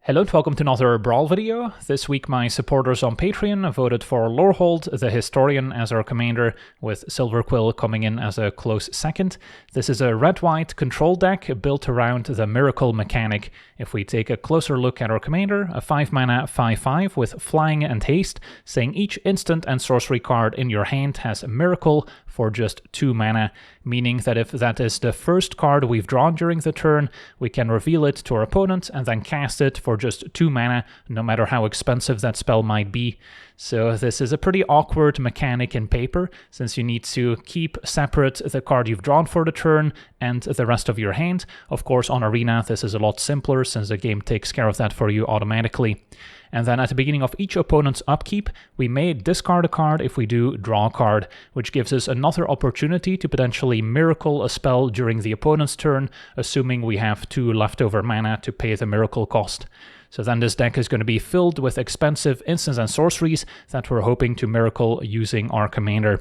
Hello and welcome to another Brawl video. This week my supporters on Patreon voted for Lorehold, the Historian, as our commander, with Silverquill coming in as a close second. This is a red-white control deck built around the Miracle mechanic. If we take a closer look at our commander, a 5-mana 5/5 with Flying and Haste, saying each instant and sorcery card in your hand has a Miracle for just 2 mana, meaning that if that is the first card we've drawn during the turn, we can reveal it to our opponent and then cast it for just 2 mana, no matter how expensive that spell might be. So this is a pretty awkward mechanic in paper, since you need to keep separate the card you've drawn for the turn and the rest of your hand. Of course, on Arena this is a lot simpler, since the game takes care of that for you automatically. And then at the beginning of each opponent's upkeep, we may discard a card. If we do, draw a card, which gives us another opportunity to potentially miracle a spell during the opponent's turn, assuming we have 2 leftover mana to pay the miracle cost. So then this deck is going to be filled with expensive instants and sorceries that we're hoping to miracle using our commander.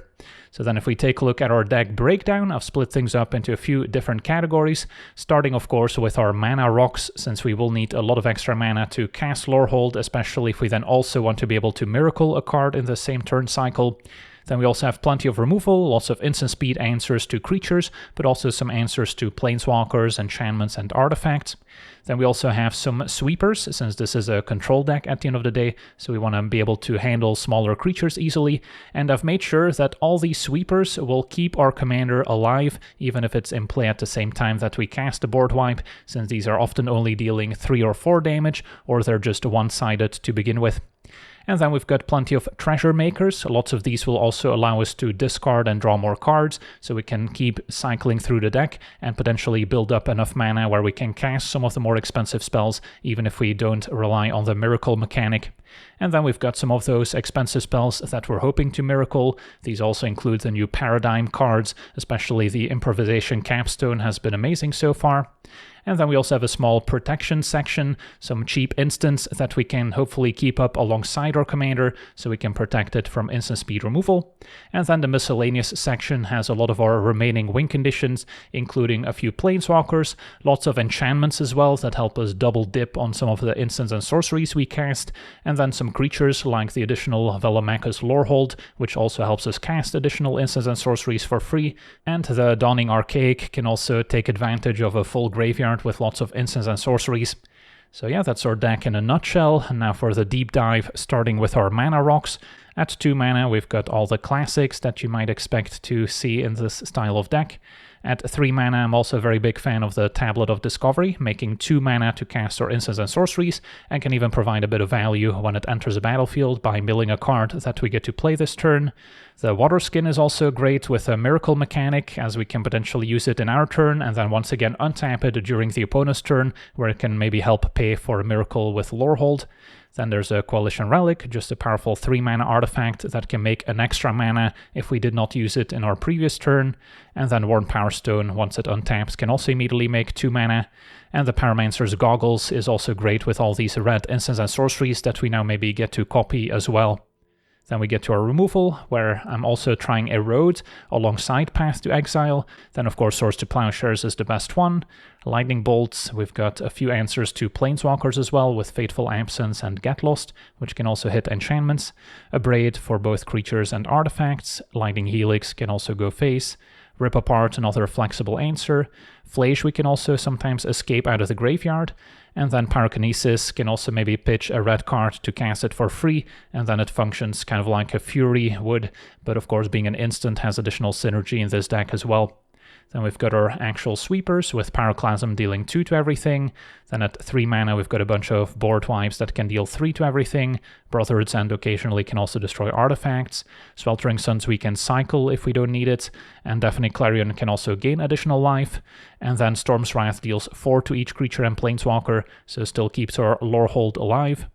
So then if we take a look at our deck breakdown, I've split things up into a few different categories, starting of course with our mana rocks, since we will need a lot of extra mana to cast Lorehold, especially if we then also want to be able to miracle a card in the same turn cycle. Then we also have plenty of removal, lots of instant speed answers to creatures, but also some answers to planeswalkers, enchantments, and artifacts. Then we also have some sweepers, since this is a control deck at the end of the day, so we want to be able to handle smaller creatures easily. And I've made sure that all these sweepers will keep our commander alive, even if it's in play at the same time that we cast a board wipe, since these are often only dealing 3 or 4 damage, or they're just one-sided to begin with. And then we've got plenty of treasure makers. Lots of these will also allow us to discard and draw more cards, so we can keep cycling through the deck and potentially build up enough mana where we can cast some of the more expensive spells, even if we don't rely on the miracle mechanic. And then we've got some of those expensive spells that we're hoping to miracle. These also include the new Paradigm cards, especially the Improvisation Capstone has been amazing so far. And then we also have a small protection section, some cheap instants that we can hopefully keep up alongside our commander, so we can protect it from instant speed removal. And then the miscellaneous section has a lot of our remaining win conditions, including a few planeswalkers, lots of enchantments as well that help us double dip on some of the instants and sorceries we cast, and then some creatures like the additional Velomachus Lorehold, which also helps us cast additional instants and sorceries for free, and the Dawning Archaic can also take advantage of a full graveyard with lots of instants and sorceries. So yeah, that's our deck in a nutshell. And now for the deep dive, starting with our mana rocks. At 2 mana, we've got all the classics that you might expect to see in this style of deck. At 3 mana, I'm also a very big fan of the Tablet of Discovery, making 2 mana to cast our instants and sorceries, and can even provide a bit of value when it enters a battlefield by milling a card that we get to play this turn. The Water Skin is also great with a miracle mechanic, as we can potentially use it in our turn and then once again untap it during the opponent's turn, where it can maybe help pay for a miracle with Lorehold. Then there's a Coalition Relic, just a powerful 3-mana artifact that can make an extra mana if we did not use it in our previous turn. And then Worn Power Stone, once it untaps, can also immediately make 2 mana. And the Pyromancer's Goggles is also great with all these red instants and sorceries that we now maybe get to copy as well. Then we get to our removal, where I'm also trying Erode alongside Path to Exile. Then of course Swords to Plowshares is the best one. Lightning Bolts, we've got a few answers to Planeswalkers as well, with Fateful Absence and Get Lost, which can also hit enchantments. A Braid for both creatures and artifacts. Lightning Helix can also go face. Rip Apart, another flexible answer. Flash, we can also sometimes escape out of the graveyard. And then Pyrokinesis can also maybe pitch a red card to cast it for free, and then it functions kind of like a Fury would, but of course being an instant has additional synergy in this deck as well. Then we've got our actual sweepers with Pyroclasm dealing 2 to everything. Then at 3 mana we've got a bunch of board wipes that can deal 3 to everything. Brotherhood's End occasionally can also destroy artifacts. Sweltering Suns we can cycle if we don't need it. And Deafening Clarion can also gain additional life. And then Storm's Wrath deals 4 to each creature and planeswalker, so still keeps our Lorehold alive.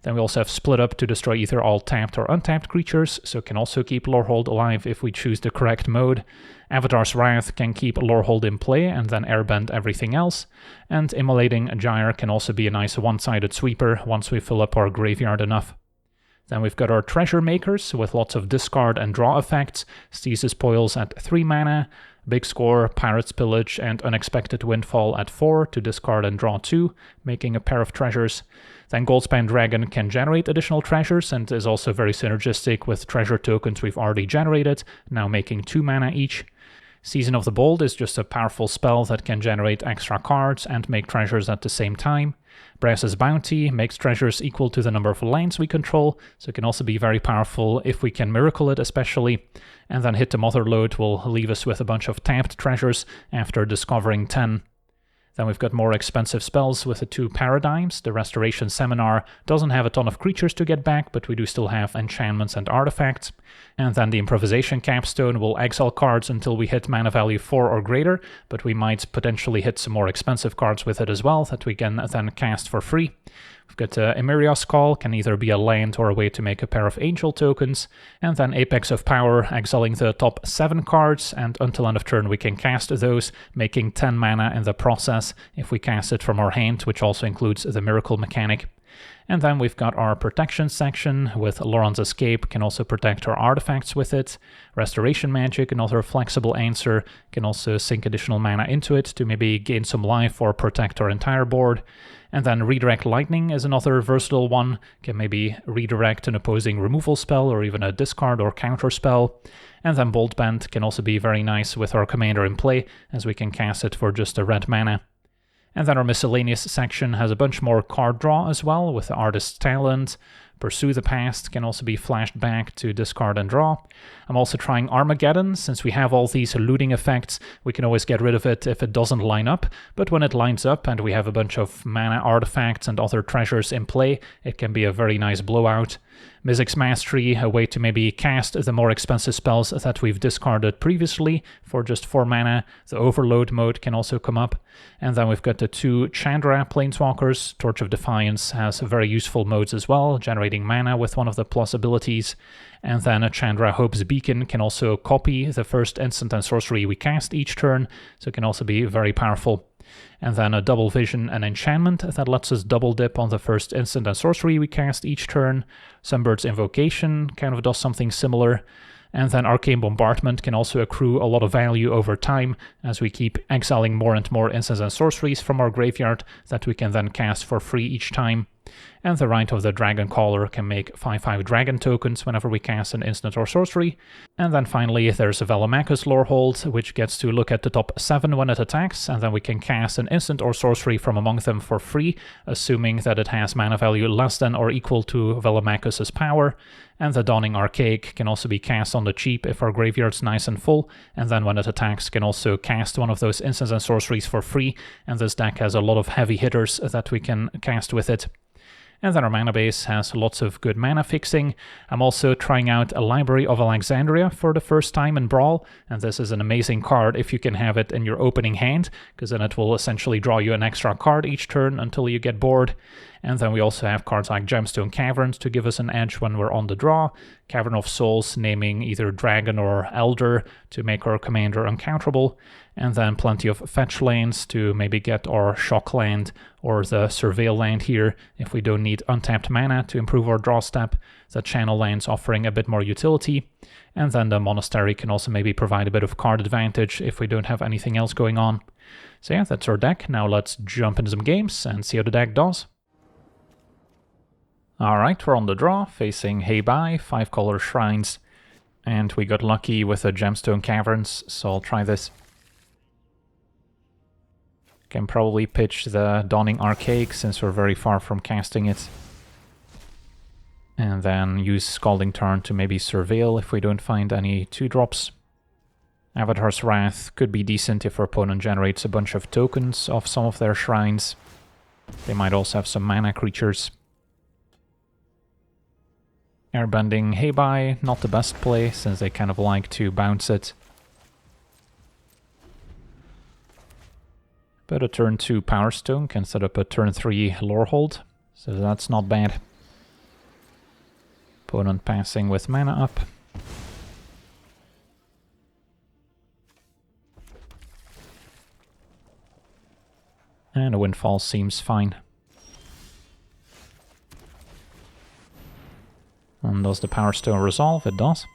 Then we also have Split Up to destroy either all tapped or untapped creatures, so can also keep Lorehold alive if we choose the correct mode. Avatar's Wrath can keep Lorehold in play and then airbend everything else. And Immolating Gyre can also be a nice one-sided sweeper once we fill up our graveyard enough. Then we've got our Treasure Makers with lots of discard and draw effects. Stasis Spoils at 3 mana. Big Score, Pirate's Pillage, and Unexpected Windfall at 4 to discard and draw 2, making a pair of treasures. Then Goldspan Dragon can generate additional treasures and is also very synergistic with treasure tokens we've already generated, now making 2 mana each. Season of the Bold is just a powerful spell that can generate extra cards and make treasures at the same time. Brass's Bounty makes treasures equal to the number of lands we control, so it can also be very powerful if we can miracle it especially. And then Hit the Mother Load will leave us with a bunch of tapped treasures after discovering 10. Then we've got more expensive spells with the 2 Paradigms. The Restoration Seminar doesn't have a ton of creatures to get back, but we do still have enchantments and artifacts. And then the Improvisation Capstone will exile cards until we hit mana value 4 or greater, but we might potentially hit some more expensive cards with it as well that we can then cast for free. We've got Emeria's Call, can either be a land or a way to make a pair of angel tokens. And then Apex of Power, exiling the top 7 cards, and until end of turn we can cast those, making 10 mana in the process if we cast it from our hand, which also includes the Miracle mechanic. And then we've got our protection section with Loran's Escape, can also protect our artifacts with it. Restoration Magic, another flexible answer, can also sink additional mana into it to maybe gain some life or protect our entire board. And then Redirect Lightning is another versatile one, can maybe redirect an opposing removal spell or even a discard or counter spell. And then Bolt Bend can also be very nice with our commander in play, as we can cast it for just a red mana. And then our miscellaneous section has a bunch more card draw as well, with the Artist's Talent. Pursue the Past can also be flashed back to discard and draw. I'm also trying Armageddon. Since we have all these looting effects, we can always get rid of it if it doesn't line up, but when it lines up and we have a bunch of mana artifacts and other treasures in play, it can be a very nice blowout. Mizzix's Mastery, a way to maybe cast the more expensive spells that we've discarded previously for just 4 mana. The Overload mode can also come up. And then we've got the 2 Chandra Planeswalkers. Torch of Defiance has very useful modes as well, generating mana with one of the plus abilities. And then a Chandra Hope's Beacon can also copy the first instant and sorcery we cast each turn, so it can also be very powerful. And then a Double Vision and Enchantment that lets us double dip on the first instant and sorcery we cast each turn. Sunbird's Invocation kind of does something similar. And then Arcane Bombardment can also accrue a lot of value over time as we keep exiling more and more instants and sorceries from our graveyard that we can then cast for free each time. And the Rite of the Dragon Caller can make 5/5 dragon tokens whenever we cast an instant or sorcery. And then finally there's a Velomachus Lorehold, which gets to look at the top 7 when it attacks, and then we can cast an instant or sorcery from among them for free, assuming that it has mana value less than or equal to Velomachus's power. And the Dawning Archaic can also be cast on the cheap if our graveyard's nice and full, and then when it attacks can also cast one of those instants and sorceries for free, and this deck has a lot of heavy hitters that we can cast with it. And then our mana base has lots of good mana fixing. I'm also trying out a Library of Alexandria for the first time in Brawl, and this is an amazing card if you can have it in your opening hand, because then it will essentially draw you an extra card each turn until you get bored. And then we also have cards like Gemstone Caverns to give us an edge when we're on the draw, Cavern of Souls naming either Dragon or Elder to make our commander uncounterable, and then plenty of fetch lands to maybe get our Shock land or the Surveil land here if we don't need untapped mana to improve our draw step, the Channel lands offering a bit more utility, and then the Monastery can also maybe provide a bit of card advantage if we don't have anything else going on. So yeah, that's our deck. Now let's jump into some games and see how the deck does. Alright, we're on the draw, facing Hei Bai, 5-color shrines, and we got lucky with the Gemstone Caverns, so I'll try this. Can probably pitch the Dawning Archaic since we're very far from casting it. And then use Scalding Tarn to maybe Surveil if we don't find any 2-drops. Avatar's Wrath could be decent if our opponent generates a bunch of tokens off some of their shrines. They might also have some mana creatures. Airbending Hei Bai, not the best play, since they kind of like to bounce it. But a turn 2 Power Stone can set up a turn 3 Lorehold, so that's not bad. Opponent passing with mana up. And a Windfall seems fine. And does the Power Stone resolve? It does.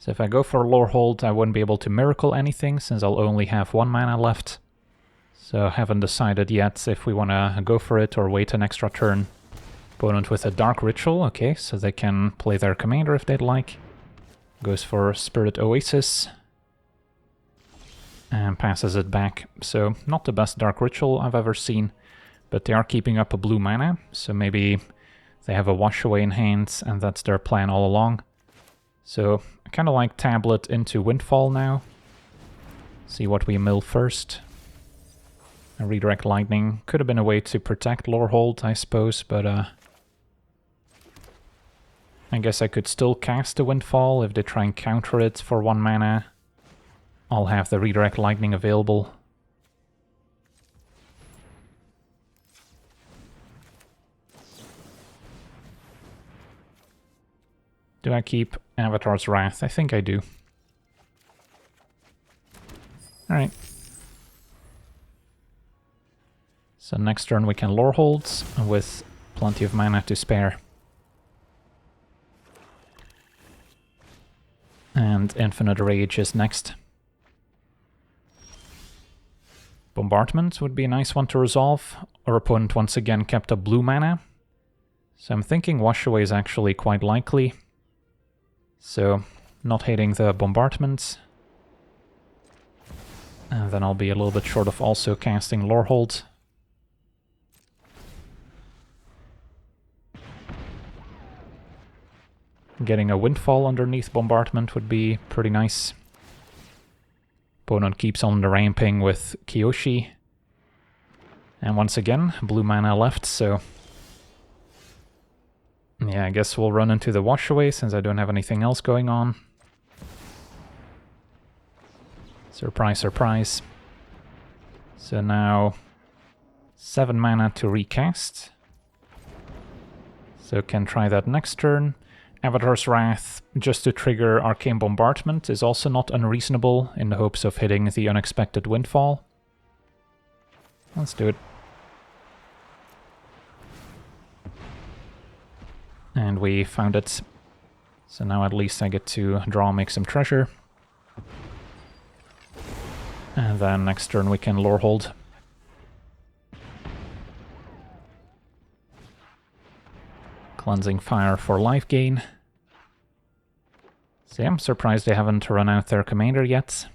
So if I go for Lorehold, I wouldn't be able to miracle anything since I'll only have 1 mana left. So I haven't decided yet if we want to go for it or wait an extra turn. Opponent with a Dark Ritual, okay, so they can play their commander if they'd like. Goes for Spirit Oasis. And passes it back. So not the best Dark Ritual I've ever seen, but they are keeping up a blue mana, so maybe they have a Wash Away in hand and that's their plan all along. So I kind of like Tablet into Windfall now. See what we mill first. A Redirect Lightning could have been a way to protect Lorehold, I suppose, but I guess I could still cast the Windfall if they try and counter it for 1 mana. I'll have the Redirect Lightning available. Do I keep Avatar's Wrath? I think I do. Alright. So next turn we can Lorehold with plenty of mana to spare. And Infinite Rage is next. Bombardment would be a nice one to resolve. Our opponent once again kept a blue mana. So I'm thinking Wash Away is actually quite likely. So not hating the Bombardment. And then I'll be a little bit short of also casting Lorehold. Getting a Windfall underneath Bombardment would be pretty nice. Opponent keeps on the ramping with Kyoshi. And once again, blue mana left, so... yeah, I guess we'll run into the Wash Away since I don't have anything else going on. Surprise, surprise. So now 7 mana to recast. So can try that next turn. Avatar's Wrath, just to trigger Arcane Bombardment, is also not unreasonable in the hopes of hitting the unexpected Windfall. Let's do it. And we found it. So now at least I get to draw, make some treasure. And then next turn we can Lorehold. Cleansing Fire for life gain. So yeah, I'm surprised they haven't run out their commander yet.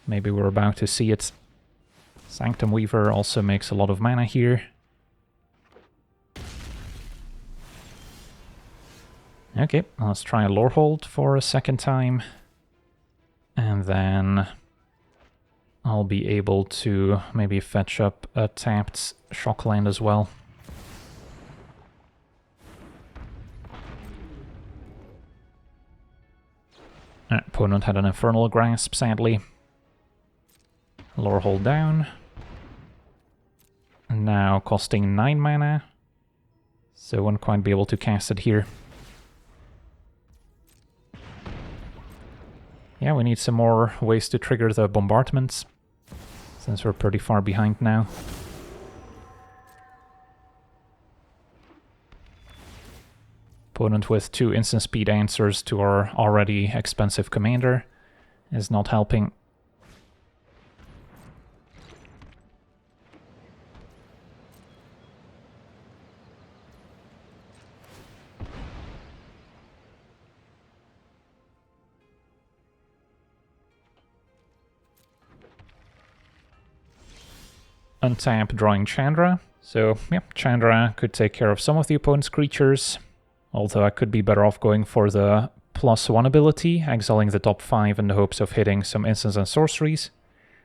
Maybe we're about to see it. Sanctum Weaver also makes a lot of mana here. Okay, let's try Lorehold for a second time. And then I'll be able to maybe fetch up a tapped Shockland as well. Opponent had an Infernal Grasp, sadly. Lorehold down. Now costing 9 mana. So won't quite be able to cast it here. Yeah, we need some more ways to trigger the bombardments, since we're pretty far behind now. Opponent with 2 instant speed answers to our already expensive commander is not helping. Untap, drawing Chandra. So, yeah, Chandra could take care of some of the opponent's creatures. Although I could be better off going for the +1 ability, exiling the top 5 in the hopes of hitting some instants and sorceries.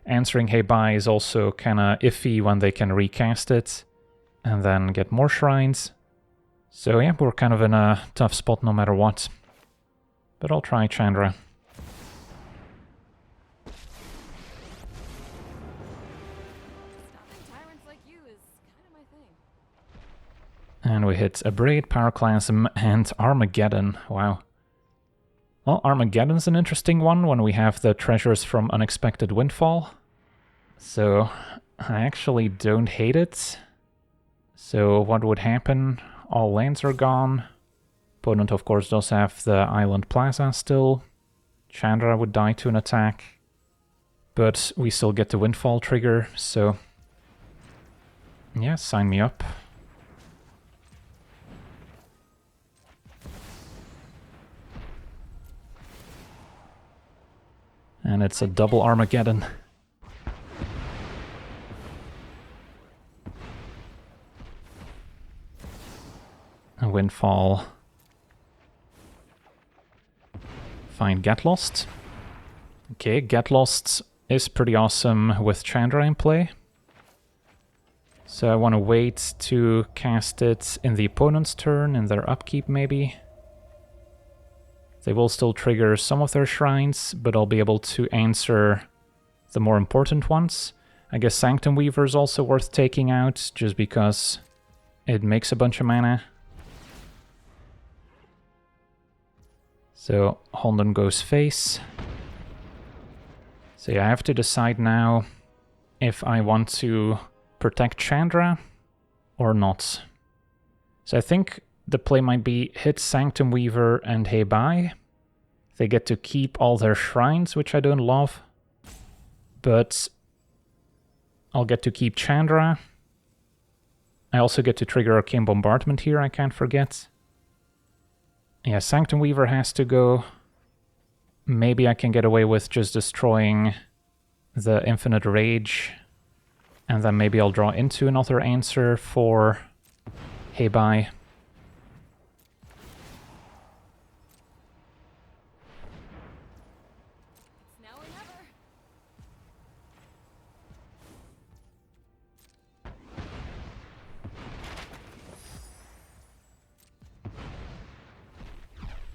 Answering Hei Bai is also kinda iffy when they can recast it, and then get more shrines. So yeah, we're kind of in a tough spot no matter what. But I'll try Chandra. And we hit Abrade, Pyroclasm, and Armageddon. Wow. Well, Armageddon's an interesting one when we have the treasures from Unexpected Windfall. So, I actually don't hate it. So, what would happen? All lands are gone. Opponent, of course, does have the Island Plaza still. Chandra would die to an attack. But we still get the Windfall trigger, so... yeah, sign me up. And it's a double Armageddon. A Windfall. Fine, Get Lost. Okay, Get Lost is pretty awesome with Chandra in play. So I want to wait to cast it in the opponent's turn, in their upkeep maybe. They will still trigger some of their shrines, but I'll be able to answer the more important ones. I guess Sanctum Weaver is also worth taking out, just because it makes a bunch of mana. So Honden goes face. So yeah, I have to decide now if I want to protect Chandra or not. So I think the play might be hit Sanctum Weaver and Hei Bai. They get to keep all their shrines, which I don't love. But I'll get to keep Chandra. I also get to trigger Arcane Bombardment here, I can't forget. Yeah, Sanctum Weaver has to go. Maybe I can get away with just destroying the Infinite Rage. And then maybe I'll draw into another answer for Hei Bai.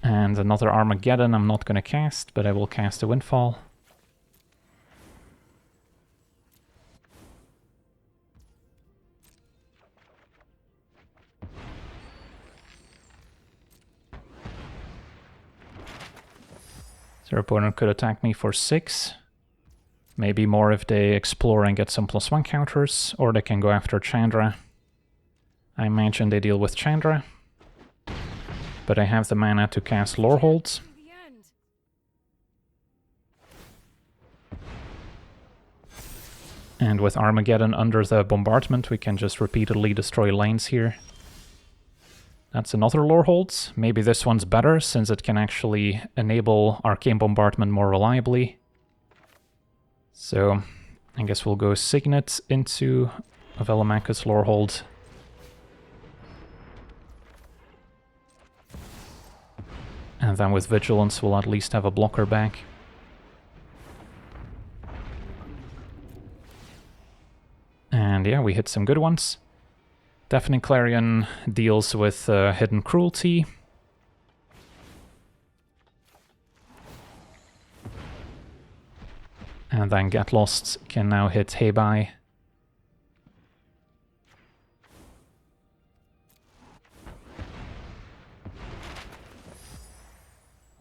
And another Armageddon I'm not going to cast, but I will cast a Windfall. So their opponent could attack me for 6. Maybe more if they explore and get some +1 counters, or they can go after Chandra. I imagine they deal with Chandra. But I have the mana to cast Lorehold. And with Armageddon under the bombardment, we can just repeatedly destroy lanes here. That's another Lorehold. Maybe this one's better, since it can actually enable Arcane Bombardment more reliably. So, I guess we'll go Signet into Velomachus Lorehold. And then with Vigilance we'll at least have a blocker back. And yeah, we hit some good ones. Deafening Clarion deals with Hidden Cruelty. And then Get Lost can now hit Hei Bai.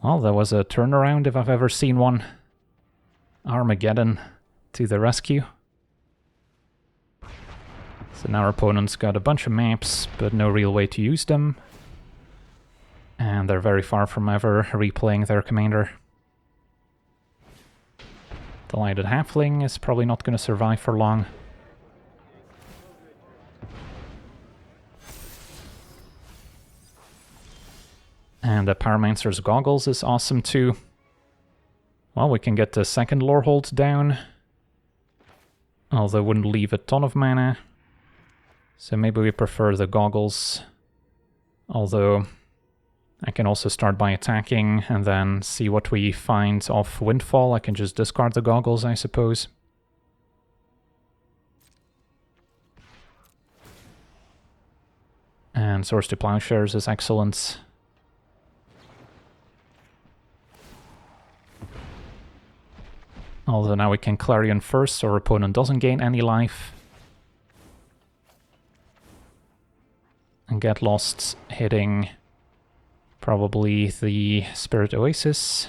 Well, that was a turnaround if I've ever seen one. Armageddon to the rescue. So now our opponent's got a bunch of maps, but no real way to use them. And they're very far from ever replaying their commander. Delighted Halfling is probably not going to survive for long. And the Pyromancer's Goggles is awesome too. Well, we can get the second Lorehold down. Although it wouldn't leave a ton of mana. So maybe we prefer the Goggles. Although I can also start by attacking and then see what we find off Windfall. I can just discard the Goggles, I suppose. And Swords to Plowshares is excellent. Although now we can Clarion first, so our opponent doesn't gain any life. And Get Lost hitting probably the Spirit Oasis.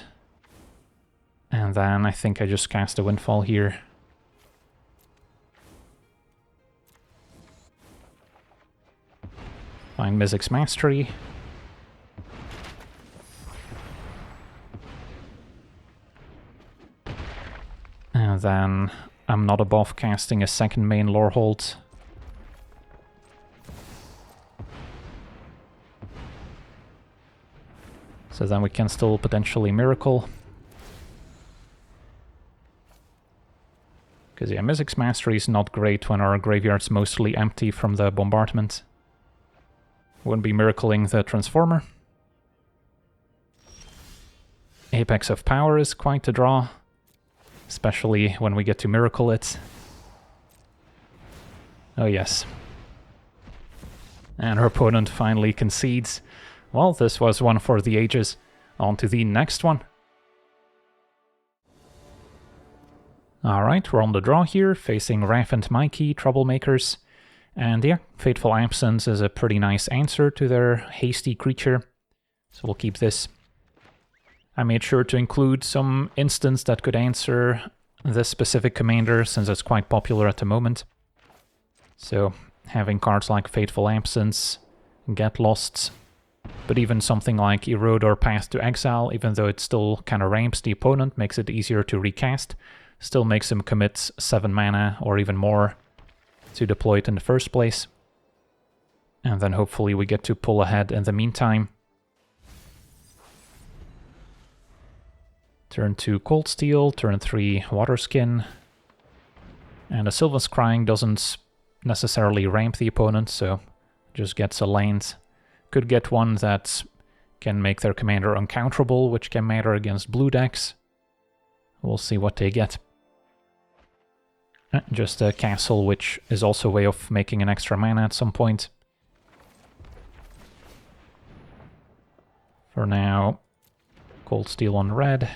And then I think I just cast a Windfall here. Find Mizzix's Mastery. And then I'm not above casting a second main Lorehold. So then we can still potentially Miracle. Because yeah, Mystic's Mastery is not great when our graveyard's mostly empty from the bombardment. Wouldn't be miracling the Transformer. Apex of Power is quite a draw, especially when we get to miracle it. Oh yes. And our opponent finally concedes. Well, this was one for the ages. On to the next one. Alright, we're on the draw here, facing Raph and Mikey, Troublemakers. And yeah, Fateful Absence is a pretty nice answer to their hasty creature. So we'll keep this. I made sure to include some instants that could answer this specific commander, since it's quite popular at the moment. So having cards like Fateful Absence, Get Lost, but even something like Erode or Path to Exile, even though it still kind of ramps the opponent, makes it easier to recast, still makes him commit 7 mana or even more to deploy it in the first place. And then hopefully we get to pull ahead in the meantime. Turn 2 Cold Steel, turn 3 Waterskin. And a Sylvan Scrying doesn't necessarily ramp the opponent, so just gets a land. Could get one that can make their commander uncounterable, which can matter against blue decks. We'll see what they get. Just a castle, which is also a way of making an extra mana at some point. For now, Cold Steel on red.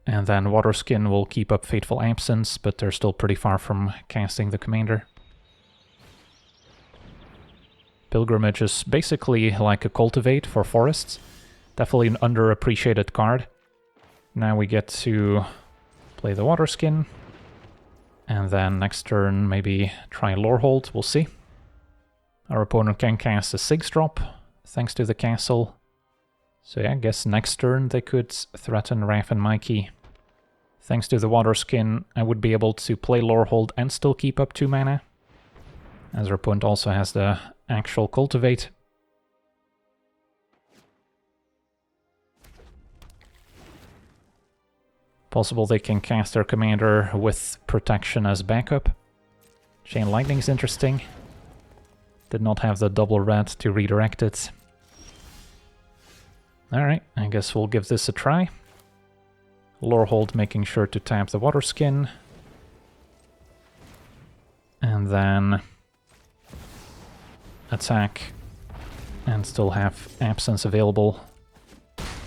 And then Waterskin will keep up Fateful Absence, but they're still pretty far from casting the commander. Pilgrimage is basically like a Cultivate for forests. Definitely an underappreciated card. Now we get to play the Waterskin. And then next turn maybe try Lorehold, we'll see. Our opponent can cast a 6-drop, thanks to the castle. So yeah, I guess next turn they could threaten Raph and Mikey. Thanks to the Waterskin, I would be able to play Lorehold and still keep up 2 mana. As our opponent also has the actual Cultivate. Possible they can cast their commander with protection as backup. Chain Lightning's interesting. Did not have the double red to redirect it. Alright, I guess we'll give this a try. Lorehold making sure to tap the Waterskin. And then attack and still have Absence available.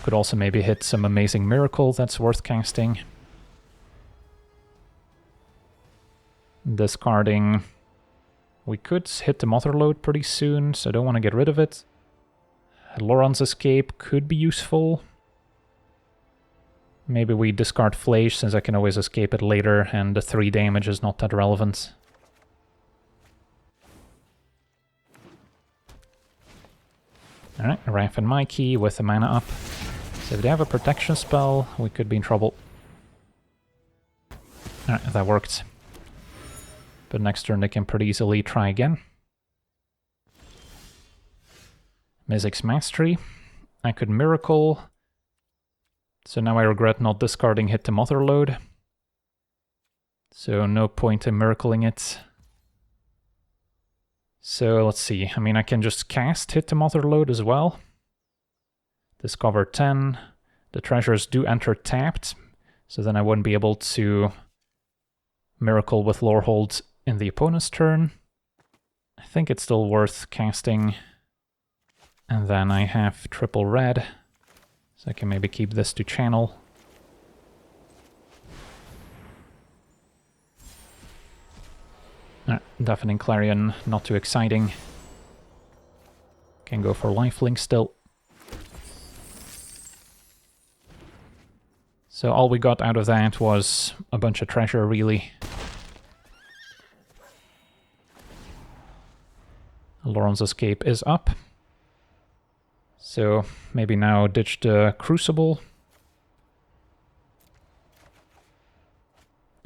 Could also maybe hit some amazing miracle that's worth casting. Discarding. We could hit the Motherlode pretty soon, so I don't want to get rid of it. Loran's Escape could be useful. Maybe we discard Flash, since I can always escape it later, and the 3 damage is not that relevant. Alright, Raph and Mikey with the mana up. So if they have a protection spell, we could be in trouble. Alright, that worked. But next turn they can pretty easily try again. Mystic's Mastery. I could Miracle. So now I regret not discarding Hit the Motherlode. So no point in miracling it. So let's see, I mean I can just cast Hit the Motherlode as well. Discover 10. The treasures do enter tapped, so then I wouldn't be able to Miracle with Lorehold in the opponent's turn. I think it's still worth casting. And then I have triple red, so I can maybe keep this to channel. Deafening Clarion, not too exciting. Can go for lifelink still. So all we got out of that was a bunch of treasure, really. Loran's Escape is up. So maybe now ditch the Crucible.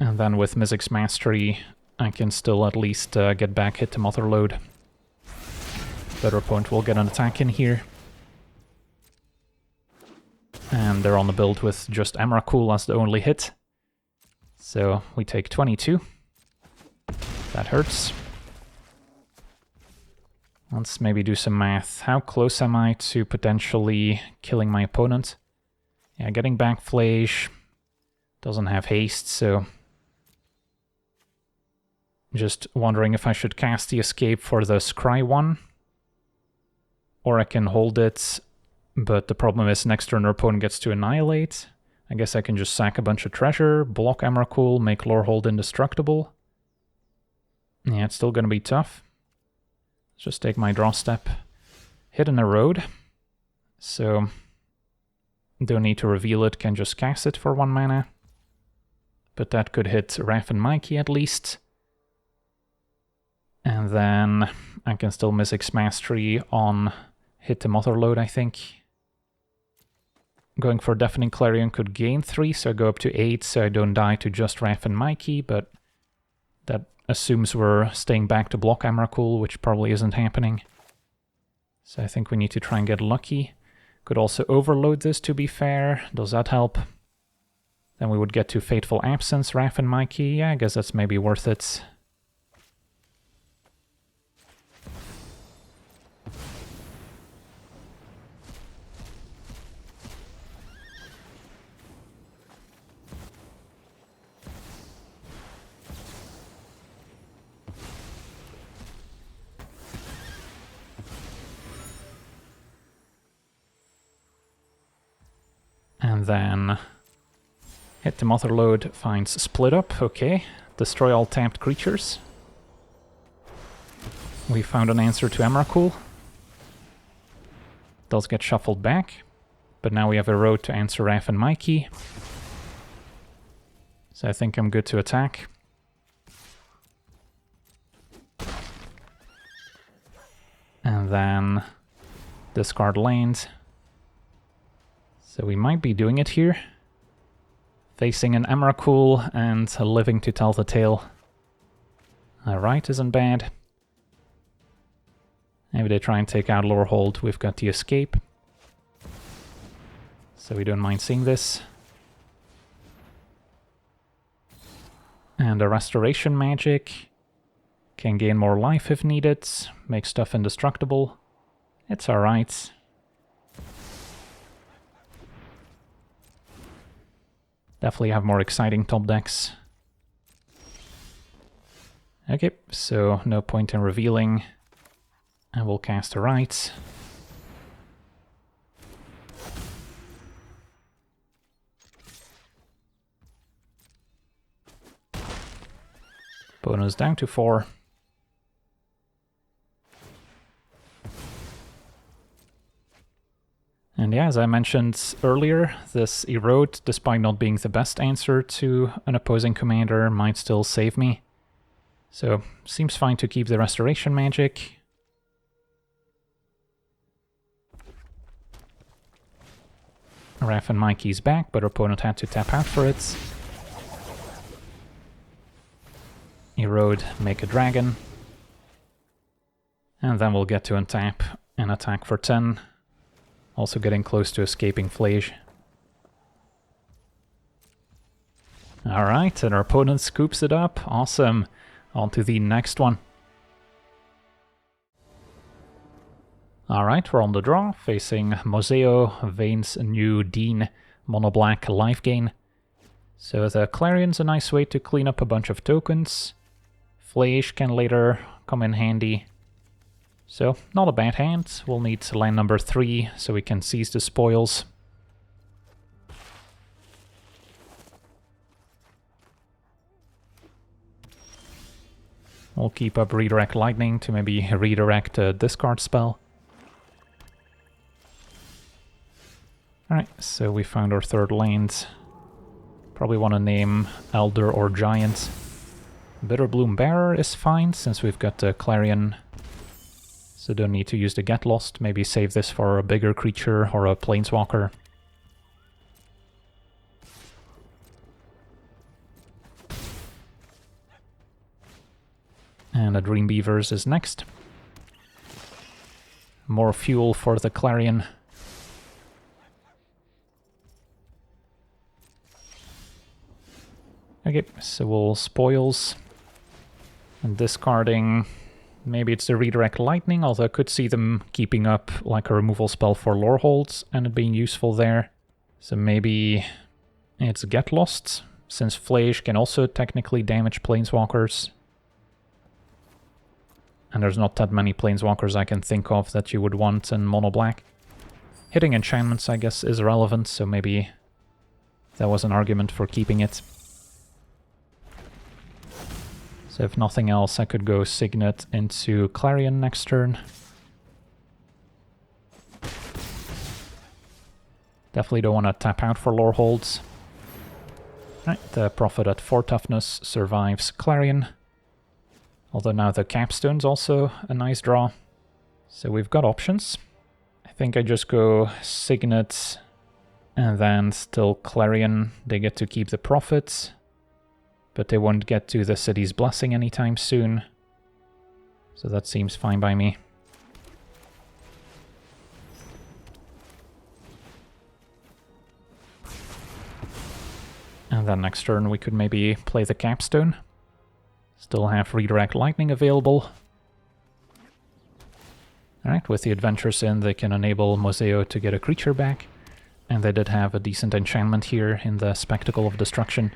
And then with Mystic's Mastery, I can still at least get back hit to Motherload. Better opponent will get an attack in here. And they're on the build with just Emrakul as the only hit. So we take 22. That hurts. Let's maybe do some math. How close am I to potentially killing my opponent? Yeah, getting back Flash. Doesn't have haste, so... Just wondering if I should cast the escape for the Scry one. Or I can hold it, but the problem is next turn our opponent gets to annihilate. I guess I can just sack a bunch of treasure, block Emrakul, make Lorehold indestructible. Yeah, it's still gonna be tough. Let's just take my draw step. Hit and erode. So, don't need to reveal it, can just cast it for 1 mana. But that could hit Raph and Mikey at least. And then I can still Mystic's Mastery on hit the Motherload, I think. Going for Deafening Clarion could gain 3, so I go up to 8, so I don't die to just Raph and Mikey, but that assumes we're staying back to block Emrakul, which probably isn't happening. So I think we need to try and get lucky. Could also overload this, to be fair. Does that help? Then we would get to Fateful Absence, Raph and Mikey. Yeah, I guess that's maybe worth it. And then hit the Motherload, finds Split Up, okay. Destroy all tapped creatures. We found an answer to Emrakul. Does get shuffled back, but now we have a road to answer Raph and Mikey. So I think I'm good to attack. And then discard land. So we might be doing it here. Facing an Emrakul and living to tell the tale. Alright, isn't bad. Maybe they try and take out Lorehold. We've got the escape. So we don't mind seeing this. And a Restoration Magic. Can gain more life if needed. Make stuff indestructible. It's alright. Definitely have more exciting top decks. Okay, so no point in revealing. And we'll cast a Right. Bonus down to 4. And yeah, as I mentioned earlier, this Erode, despite not being the best answer to an opposing commander, might still save me. So, seems fine to keep the Restoration Magic. Raph and Mikey's back, but our opponent had to tap out for it. Erode, make a dragon. And then we'll get to untap and attack for 10. Also getting close to escaping Flash. Alright, and our opponent scoops it up. Awesome. On to the next one. Alright, we're on the draw, facing Moseo, Vayne's new Dean, mono black life gain. So the Clarion's a nice way to clean up a bunch of tokens. Flash can later come in handy. So, not a bad hand. We'll need land number 3 so we can seize the spoils. We'll keep up Redirect Lightning to maybe redirect a discard spell. Alright, so we found our third land. Probably want to name Elder or Giant. Witherbloom Bearer is fine since we've got the Clarion. So don't need to use the Get Lost, maybe save this for a bigger creature or a Planeswalker. And a Dream Beavers is next. More fuel for the Clarion. Okay, so we'll spoils. And discarding... Maybe it's the Redirect Lightning, although I could see them keeping up like a removal spell for Lorehold and it being useful there. So maybe it's Get Lost, since Flage can also technically damage Planeswalkers. And there's not that many Planeswalkers I can think of that you would want in mono black. Hitting enchantments, I guess, is relevant, so maybe that was an argument for keeping it. So if nothing else, I could go Signet into Clarion next turn. Definitely don't want to tap out for Loreholds. Right, the Prophet at 4 toughness survives Clarion. Although now the Capstone's also a nice draw. So we've got options. I think I just go Signet and then still Clarion. They get to keep the Prophet. But they won't get to the City's Blessing anytime soon. So that seems fine by me. And then next turn we could maybe play the Capstone. Still have Redirect Lightning available. Alright, with the Adventures in, they can enable Moseo to get a creature back. And they did have a decent enchantment here in the Spectacle of Destruction.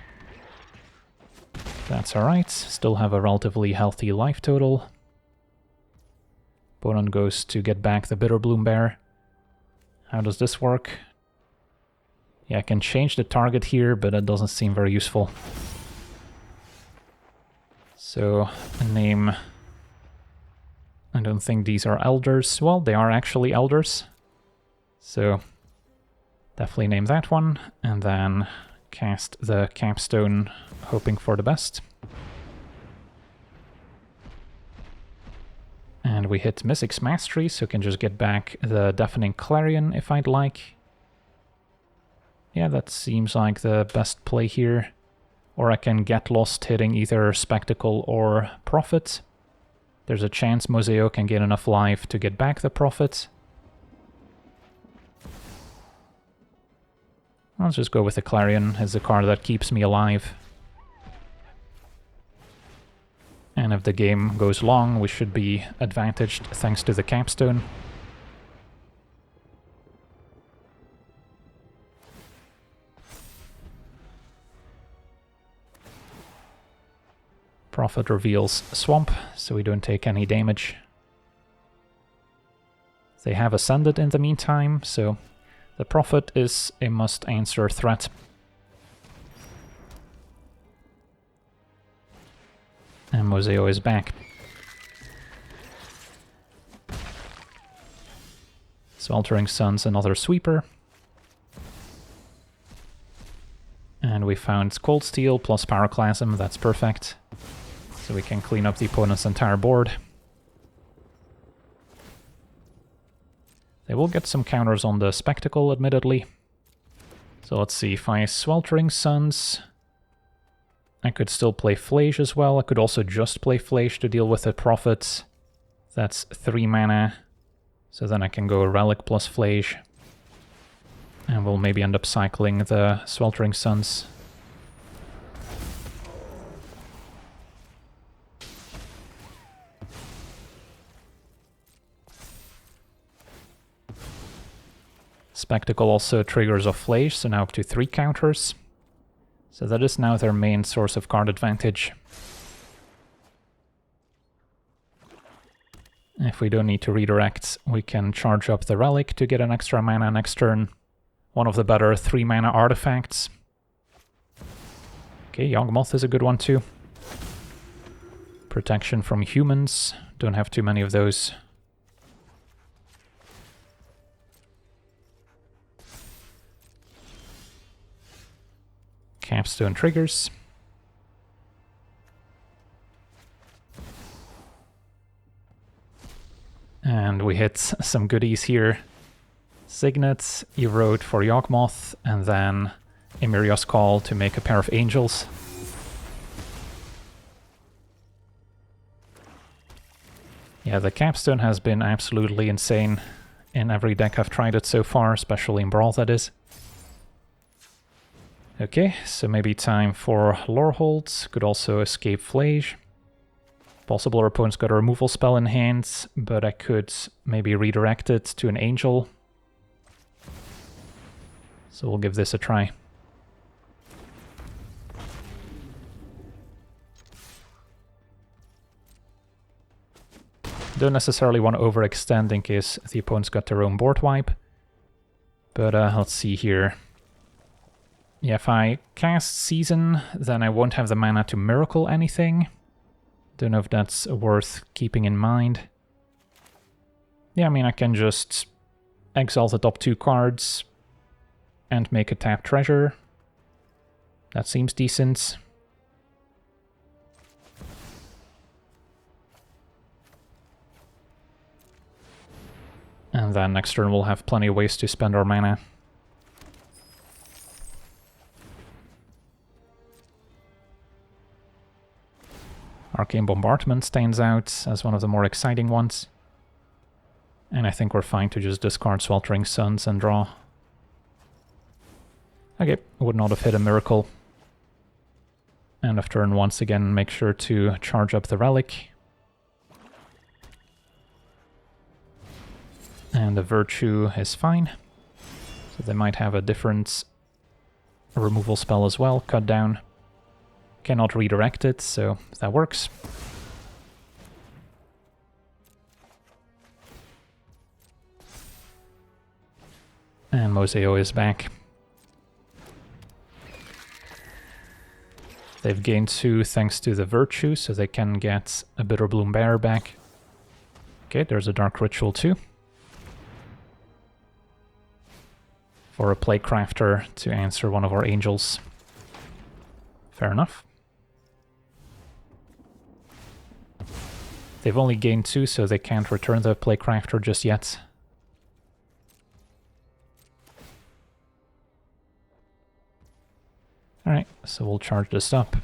That's alright, still have a relatively healthy life total. Opponent goes to get back the Witherbloom Bear. How does this work? Yeah, I can change the target here, but it doesn't seem very useful. So, name... I don't think these are Elders. Well, they are actually Elders. So, definitely name that one, and then cast the Capstone, hoping for the best. And we hit Mystic's Mastery, so can just get back the Deafening Clarion if I'd like. Yeah, that seems like the best play here. Or I can Get Lost hitting either Spectacle or Prophet. There's a chance Moseo can get enough life to get back the Prophet. Let's just go with the Clarion as the card that keeps me alive. And if the game goes long, we should be advantaged thanks to the Capstone. Prophet reveals Swamp, so we don't take any damage. They have ascended in the meantime, so the Prophet is a must-answer threat. And Moseo is back. Sweltering Sun's another sweeper. And we found Cold Steel plus Pyroclasm, that's perfect. So we can clean up the opponent's entire board. They will get some counters on the Spectacle, admittedly. So let's see, if I Sweltering Suns, I could still play Flage as well. I could also just play Flage to deal with the Prophet. That's 3 mana. So then I can go Relic plus Flage. And we'll maybe end up cycling the Sweltering Suns. Spectacle also triggers off Flage, so now up to 3 counters. So that is now their main source of card advantage. If we don't need to redirect, we can charge up the Relic to get an extra mana next turn. One of the better 3 mana artifacts. Okay, Yawgmoth is a good one too. Protection from humans, don't have too many of those. Capstone triggers. And we hit some goodies here. Signet, Erode for Yawgmoth, and then Emeria's Call to make a pair of Angels. Yeah, the capstone has been absolutely insane in every deck I've tried it so far, especially in Brawl, that is. Okay, so maybe time for Lorehold. Could also escape Flage. Possible our opponent's got a removal spell in hand, but I could maybe redirect it to an Angel. So we'll give this a try. Don't necessarily want to overextend in case the opponent's got their own board wipe. But let's see here. Yeah, if I cast Season, then I won't have the mana to Miracle anything. Don't know if that's worth keeping in mind. Yeah, I mean, I can just exile the top 2 cards and make a tap treasure. That seems decent. And then next turn we'll have plenty of ways to spend our mana. Arcane Bombardment stands out as one of the more exciting ones. And I think we're fine to just discard Sweltering Suns and draw. Okay, would not have hit a Miracle. End of turn once again, make sure to charge up the Relic. And the Virtue is fine. So they might have a different removal spell as well, Cut Down. Cannot redirect it, so that works. And Moseo is back. They've gained 2 thanks to the Virtue, so they can get a Witherbloom Bear back. Okay, there's a Dark Ritual too. For a Playcrafter to answer one of our Angels. Fair enough. They've only gained 2, so they can't return the Playcrafter just yet. Alright, so we'll charge this up.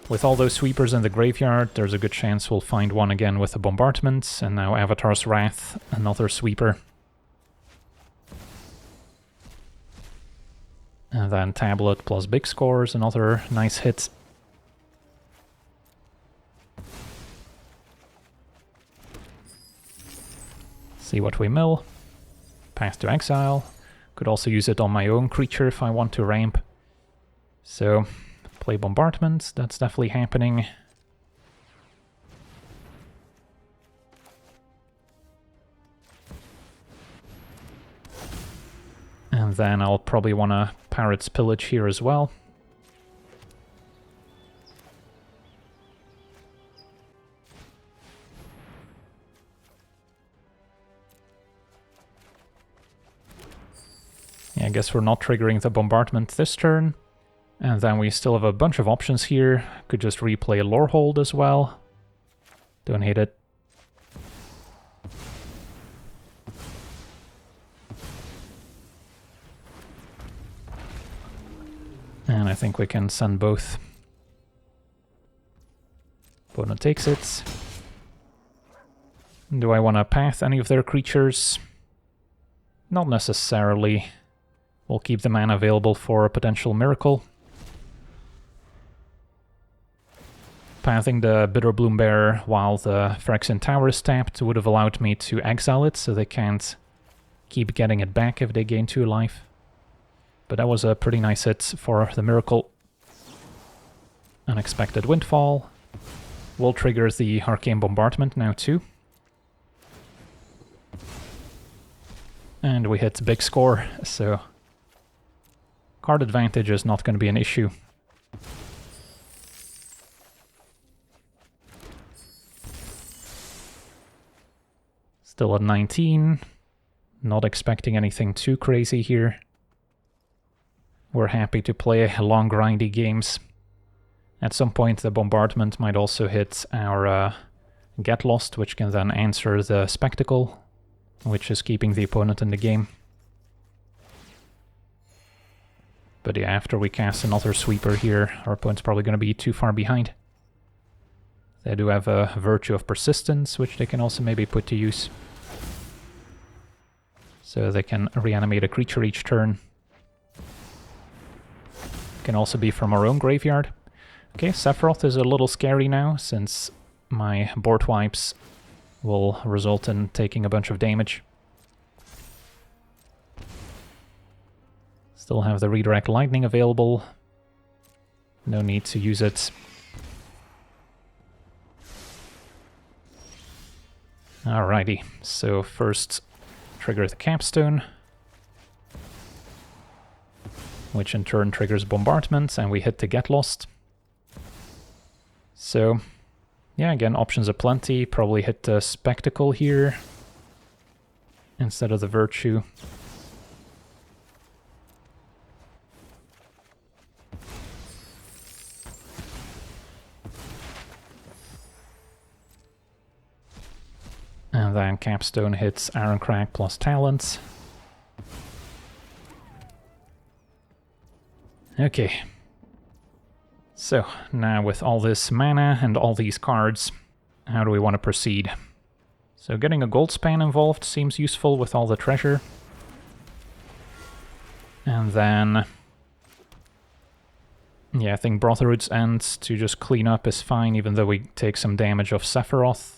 With all those sweepers in the graveyard, there's a good chance we'll find one again with a Bombardment, and now Avatar's Wrath, another sweeper. And then Tablet plus Big Scores, another nice hit. See what we mill. Pass to exile. Could also use it on my own creature if I want to ramp. So, play Bombardment, that's definitely happening. And then I'll probably want to Pirate's Pillage here as well. Yeah, I guess we're not triggering the Bombardment this turn. And then we still have a bunch of options here. Could just replay Lorehold as well. Don't hate it. And I think we can send both. Opponent takes it. Do I want to path any of their creatures? Not necessarily. We'll keep the mana available for a potential miracle. Pathing the Witherbloom Bear while the Phyrexian Tower is tapped would have allowed me to exile it, so they can't keep getting it back if they gain 2 life. But that was a pretty nice hit for the miracle. Unexpected Windfall. Will trigger the Arcane Bombardment now too. And we hit Big Score, so card advantage is not going to be an issue. Still at 19. Not expecting anything too crazy here. We're happy to play long grindy games. At some point the Bombardment might also hit our Get Lost, which can then answer the Spectacle, which is keeping the opponent in the game. But yeah, after we cast another sweeper here, our opponent's probably going to be too far behind. They do have a Virtue of Persistence, which they can also maybe put to use. So they can reanimate a creature each turn. Can also be from our own graveyard. Okay, Sephiroth is a little scary now, since my board wipes will result in taking a bunch of damage. Still have the Redirect Lightning available. No need to use it. Alrighty, so first trigger the Capstone, which in turn triggers Bombardment, and we hit the Get Lost. So, yeah, again, options aplenty. Probably hit the Spectacle here instead of the Virtue. And then Capstone hits Ironcrag plus Talents. Okay. So, now with all this mana and all these cards, how do we want to proceed? So getting a gold span involved seems useful with all the treasure. And then... yeah, I think Brotherhood's End to just clean up is fine, even though we take some damage off Sephiroth.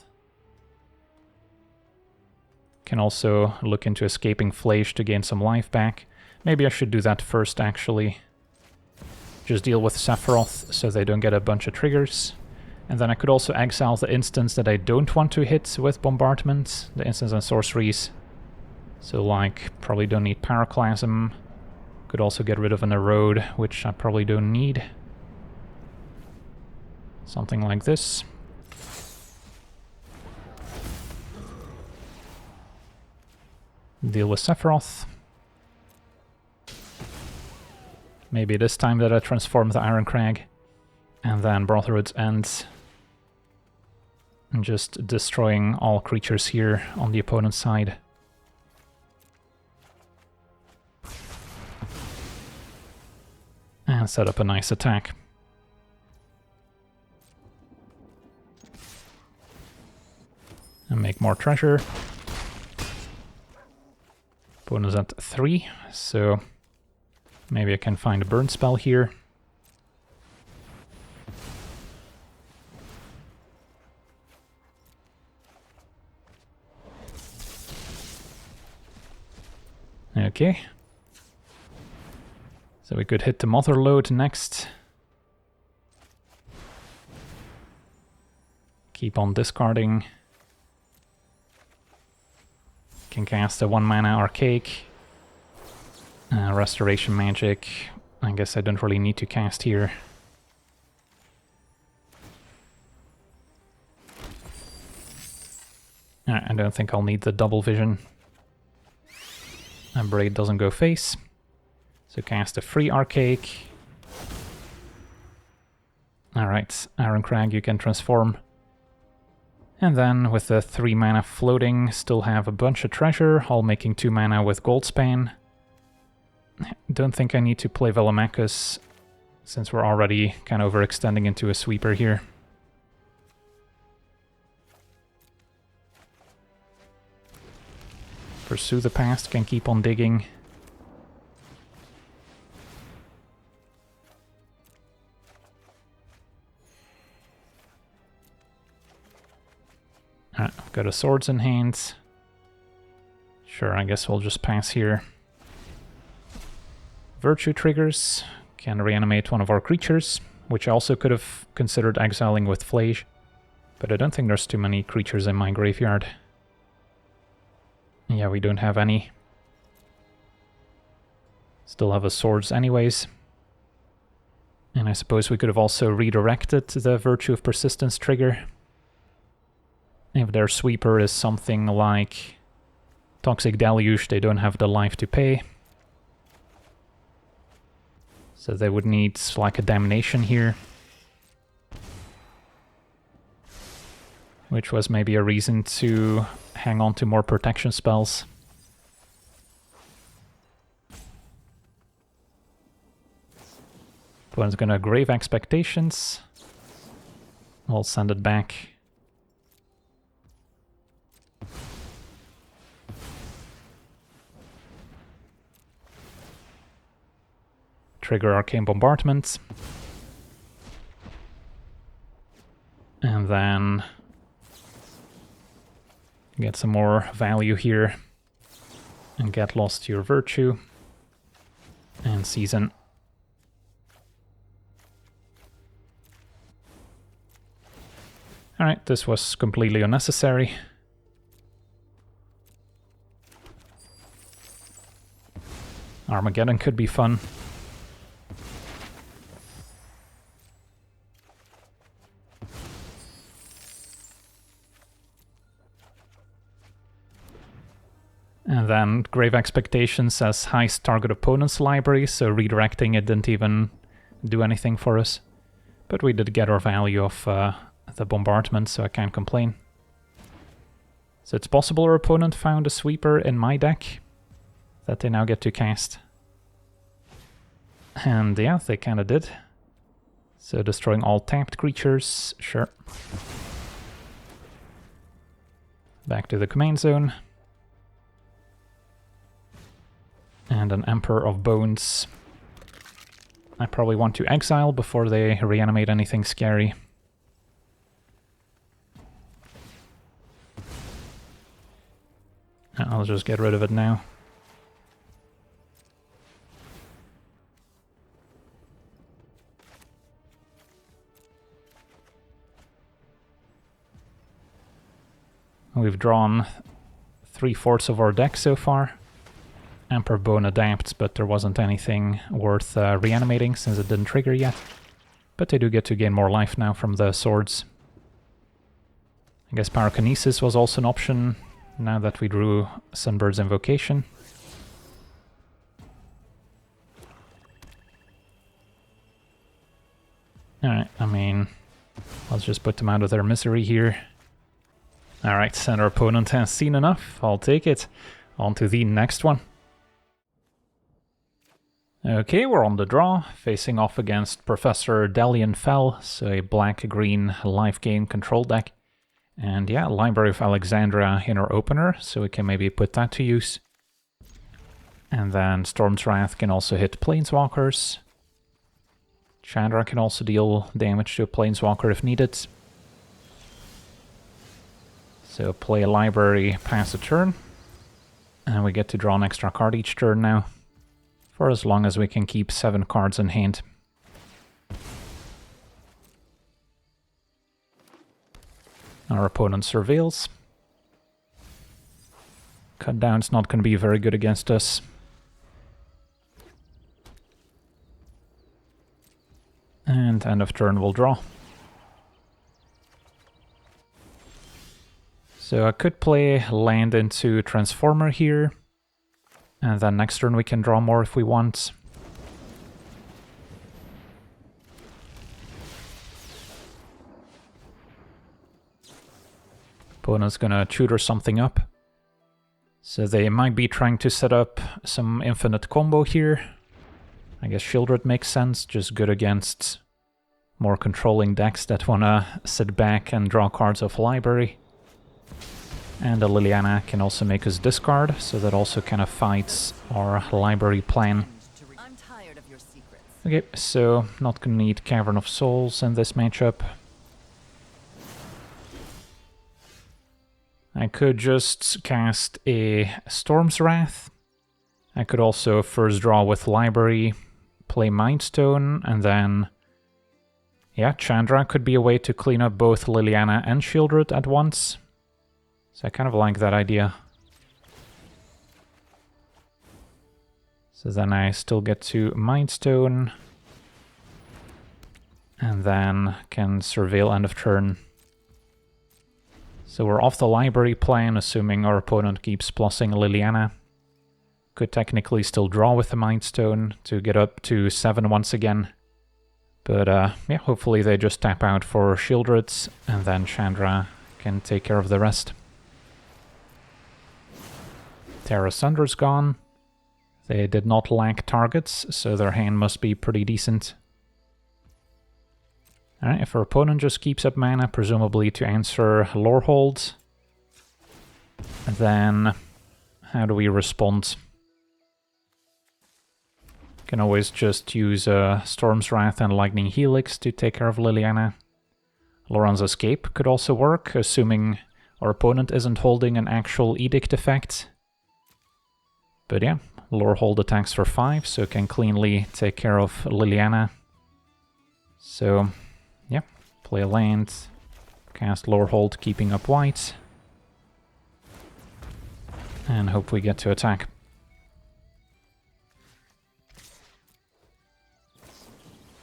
Can also look into escaping Flash to gain some life back. Maybe I should do that first, actually. Just deal with Sephiroth so they don't get a bunch of triggers. And then I could also exile the instants that I don't want to hit with Bombardment, the instants and sorceries. So like, probably don't need Pyroclasm. Could also get rid of an Erode, which I probably don't need. Something like this. Deal with Sephiroth. Maybe this time that I transform the Ironcrag. And then Brotherhood's End. And just destroying all creatures here on the opponent's side. And set up a nice attack. And make more treasure. Opponent's at 3, so maybe I can find a burn spell here. Okay. So we could hit the Mother Lode next. Keep on discarding. Can cast a 1-mana Archaic. Restoration Magic. I guess I don't really need to cast here. I don't think I'll need the double vision. And Braid doesn't go face. So cast a free Archaic. Alright, Ironcrag you can transform. And then with the 3-mana floating, still have a bunch of treasure, all making 2 mana with Goldspan. Don't think I need to play Velomachus, since we're already kind of overextending into a sweeper here. Pursue the Past, can keep on digging. Alright, I've got a Swords in hand. Sure, I guess we'll just pass here. Virtue triggers. Can reanimate one of our creatures, which I also could have considered exiling with Flage. But I don't think there's too many creatures in my graveyard. Yeah, we don't have any. Still have a Swords anyways. And I suppose we could have also redirected the Virtue of Persistence trigger. If their sweeper is something like Toxic Deluge, they don't have the life to pay. So they would need like a Damnation here. Which was maybe a reason to hang on to more protection spells. Opponent's gonna Grave Expectations. We'll send it back. Trigger Arcane Bombardment. And then get some more value here. And get lost to your Virtue. And Season. Alright, this was completely unnecessary. Armageddon could be fun. And then Grave Expectations as highest target opponent's library, so redirecting it didn't even do anything for us. But we did get our value of the bombardment, so I can't complain. So it's possible our opponent found a sweeper in my deck that they now get to cast. And yeah, they kinda did. So destroying all tapped creatures, sure. Back to the command zone. And an Emperor of Bones. I probably want to exile before they reanimate anything scary. I'll just get rid of it now. We've drawn 3/4 of our deck so far. Emperor Bone adapts, but there wasn't anything worth reanimating since it didn't trigger yet. But they do get to gain more life now from the swords. I guess Pyrokinesis was also an option now that we drew Sunbird's Invocation. Alright, I mean, let's just put them out of their misery here. Alright, and our opponent has seen enough. I'll take it. On to the next one. Okay, we're on the draw, facing off against Professor Dellian Fel, so a black-green life gain control deck. And yeah, Library of Alexandria in our opener, so we can maybe put that to use. And then Storm's Wrath can also hit Planeswalkers. Chandra can also deal damage to a Planeswalker if needed. So play a library, pass a turn. And we get to draw an extra card each turn now. For as long as we can keep 7 cards in hand. Our opponent surveils. Cut down's not going to be very good against us. And end of turn we'll draw. So I could play land into Transformer here. And then next turn we can draw more if we want. Opponent's gonna tutor something up. So they might be trying to set up some infinite combo here. I guess Shieldred makes sense, just good against more controlling decks that wanna sit back and draw cards off library. And a Liliana can also make us discard, so that also kind of fights our library plan. Okay, so not gonna need Cavern of Souls in this matchup. I could just cast a Storm's Wrath. I could also first draw with library, play Mindstone, and then... yeah, Chandra could be a way to clean up both Liliana and Shieldred at once. So I kind of like that idea. So then I still get to Mindstone. And then can surveil end of turn. So we're off the library plan, assuming our opponent keeps plussing Liliana. Could technically still draw with the Mindstone to get up to 7 once again. But yeah, hopefully they just tap out for Shieldreds, and then Chandra can take care of the rest. Terra Sunder's gone. They did not lack targets, so their hand must be pretty decent. Alright, if our opponent just keeps up mana, presumably to answer Lorehold, then how do we respond? Can always just use Storm's Wrath and Lightning Helix to take care of Liliana. Loran's Escape could also work, assuming our opponent isn't holding an actual Edict effect. But yeah, Lorehold attacks for 5, so can cleanly take care of Liliana. So yeah, play a land, cast Lorehold, keeping up white, and hope we get to attack.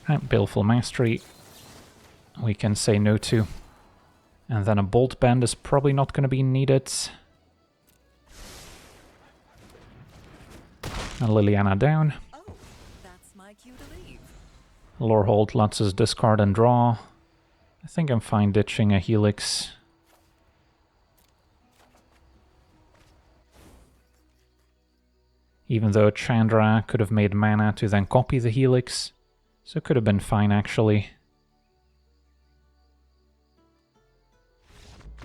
Right, Baleful Mastery we can say no to. And then a Bolt Bend is probably not going to be needed. And Liliana down. Oh, that's my cue to leave. Lorehold lets us discard and draw. I think I'm fine ditching a Helix. Even though Chandra could have made mana to then copy the Helix. So it could have been fine actually.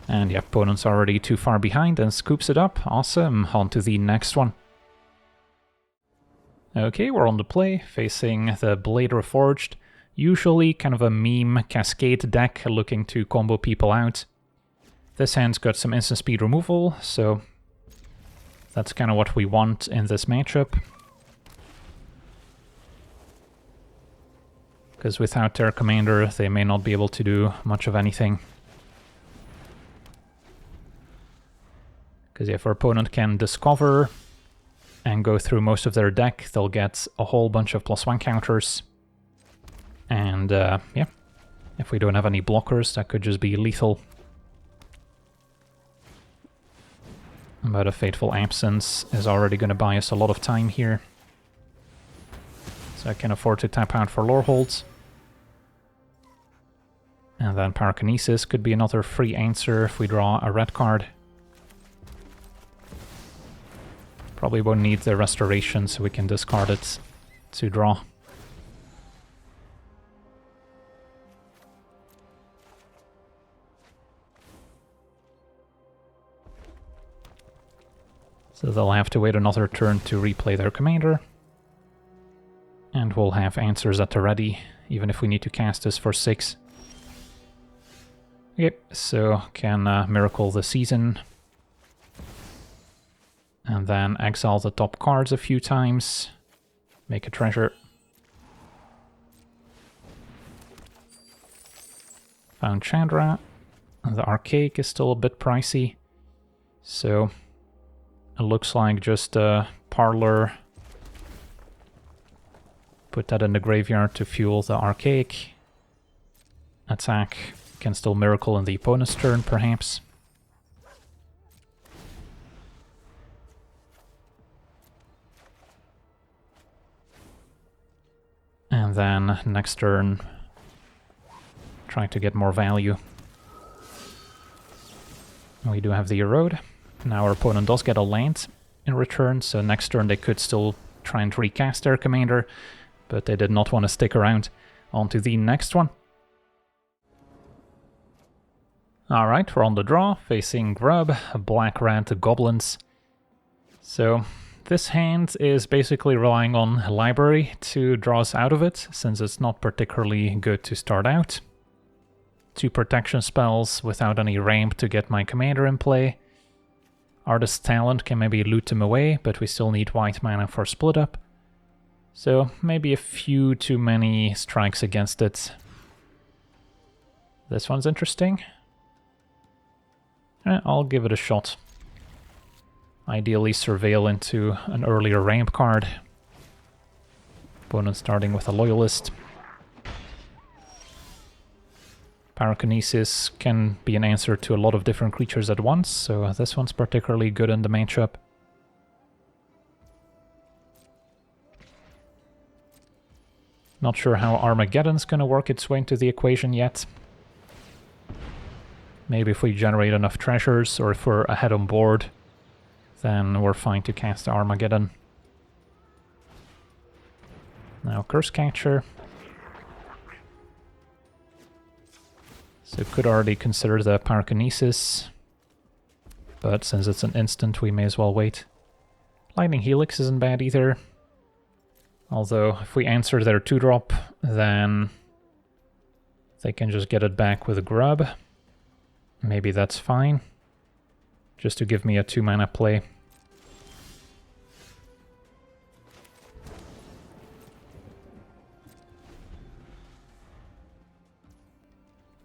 And the opponent's already too far behind and scoops it up. Awesome, on to the next one. Okay, we're on the play, facing the Blade Reforged. Usually kind of a meme Cascade deck looking to combo people out. This hand's got some instant speed removal, so that's kind of what we want in this matchup. Because without their commander, they may not be able to do much of anything. Because if our opponent can discover and go through most of their deck, they'll get a whole bunch of +1 counters. And yeah, if we don't have any blockers, that could just be lethal. But a Fateful Absence is already going to buy us a lot of time here. So I can afford to tap out for Loreholds. And then Pyrokinesis could be another free answer if we draw a red card. Probably won't need the Restoration, so we can discard it to draw. So they'll have to wait another turn to replay their commander. And we'll have answers at the ready, even if we need to cast this for 6. Okay, so can Miracle the Season. And then exile the top cards a few times. Make a treasure. Found Chandra. The Archaic is still a bit pricey. So it looks like just a Parlor. Put that in the graveyard to fuel the Archaic. Attack. Can still Miracle in the opponent's turn, perhaps. And then next turn, try to get more value. We do have the Erode. Now our opponent does get a land in return, so next turn they could still try and recast their commander, but they did not want to stick around. On to the next one. Alright, we're on the draw, facing Grub, black-red goblins. So this hand is basically relying on library to draw us out of it, since it's not particularly good to start out. 2 protection spells without any ramp to get my commander in play. Artist's Talent can maybe loot them away, but we still need white mana for split up. So maybe a few too many strikes against it. This one's interesting. I'll give it a shot. Ideally surveil into an earlier ramp card. Opponent starting with a Loyalist. Pyrokinesis can be an answer to a lot of different creatures at once, so this one's particularly good in the matchup. Not sure how Armageddon's gonna work its way into the equation yet. Maybe if we generate enough treasures, or if we're ahead on board, then we're fine to cast Armageddon. Now Curse Catcher. So could already consider the Pyrokinesis, but since it's an instant, we may as well wait. Lightning Helix isn't bad either. Although, if we answer their 2-drop, then they can just get it back with a Grub. Maybe that's fine. Just to give me a 2-mana play.